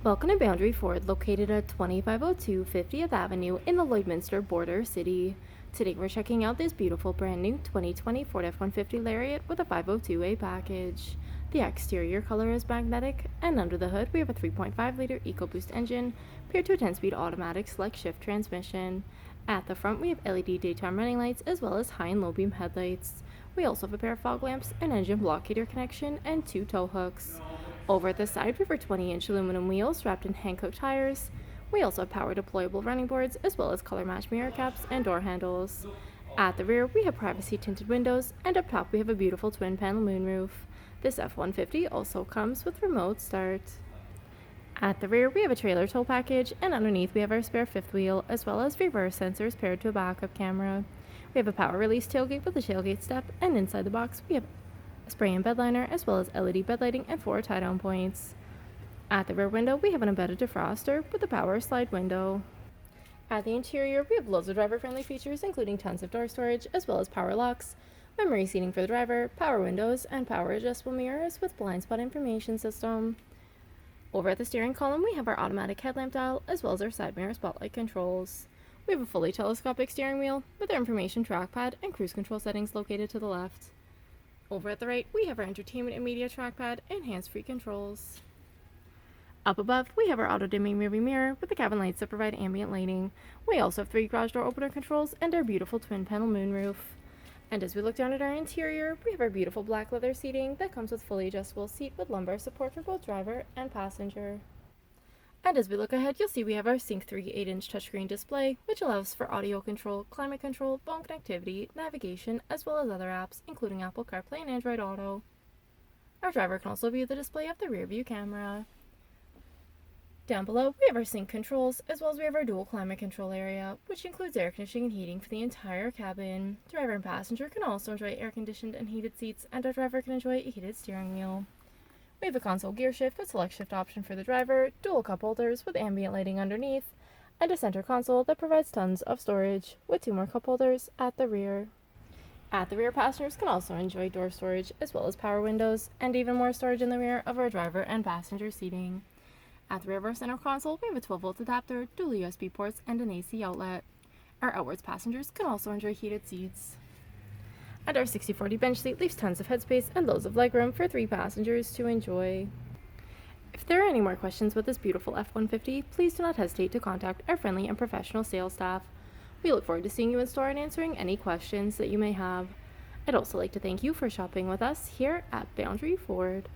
Welcome to Boundary Ford, located at 2502 50th Avenue in the Lloydminster border city. Today we're checking out this beautiful brand new 2020 Ford F-150 Lariat with a 502A package. The exterior color is magnetic, and under the hood we have a 3.5-liter EcoBoost engine paired to a 10-speed automatic select shift transmission. At the front we have LED daytime running lights as well as high and low beam headlights. We also have a pair of fog lamps, an engine block heater connection, and 2 tow hooks. Over at the side, we have our 20-inch aluminum wheels wrapped in Hankook tires. We also have power deployable running boards as well as color match mirror caps and door handles. At the rear, we have privacy tinted windows, and up top we have a beautiful twin panel moonroof. This F-150 also comes with remote start. At the rear, we have a trailer tow package, and underneath we have our spare fifth wheel as well as reverse sensors paired to a backup camera. We have a power release tailgate with a tailgate step, and inside the box we have spray and bedliner as well as LED bed lighting and 4 tie-down points. At the rear window we have an embedded defroster with a power slide window. At the interior we have loads of driver-friendly features including tons of door storage as well as power locks, memory seating for the driver, power windows, and power adjustable mirrors with blind spot information system. Over at the steering column we have our automatic headlamp dial as well as our side mirror spotlight controls. We have a fully telescopic steering wheel with our information trackpad and cruise control settings located to the left. Over at the right, we have our entertainment and media trackpad and hands-free controls. Up above, we have our auto-dimming rearview mirror with the cabin lights that provide ambient lighting. We also have 3 garage door opener controls and our beautiful twin-panel moonroof. And as we look down at our interior, we have our beautiful black leather seating that comes with fully adjustable seat with lumbar support for both driver and passenger. And as we look ahead, you'll see we have our Sync 3 8-inch touchscreen display, which allows for audio control, climate control, phone connectivity, navigation, as well as other apps, including Apple CarPlay and Android Auto. Our driver can also view the display of the rear view camera. Down below, we have our sync controls, as well as we have our dual climate control area, which includes air conditioning and heating for the entire cabin. Driver and passenger can also enjoy air-conditioned and heated seats, and our driver can enjoy a heated steering wheel. We have a console gear shift with select shift option for the driver, dual cup holders with ambient lighting underneath, and a center console that provides tons of storage with 2 more cup holders at the rear. At the rear, passengers can also enjoy door storage as well as power windows and even more storage in the rear of our driver and passenger seating. At the rear of our center console, we have a 12-volt adapter, dual USB ports, and an AC outlet. Our outwards passengers can also enjoy heated seats. And our 60/40 bench seat leaves tons of headspace and loads of legroom for 3 passengers to enjoy. If there are any more questions with this beautiful F-150, please do not hesitate to contact our friendly and professional sales staff. We look forward to seeing you in store and answering any questions that you may have. I'd also like to thank you for shopping with us here at Boundary Ford.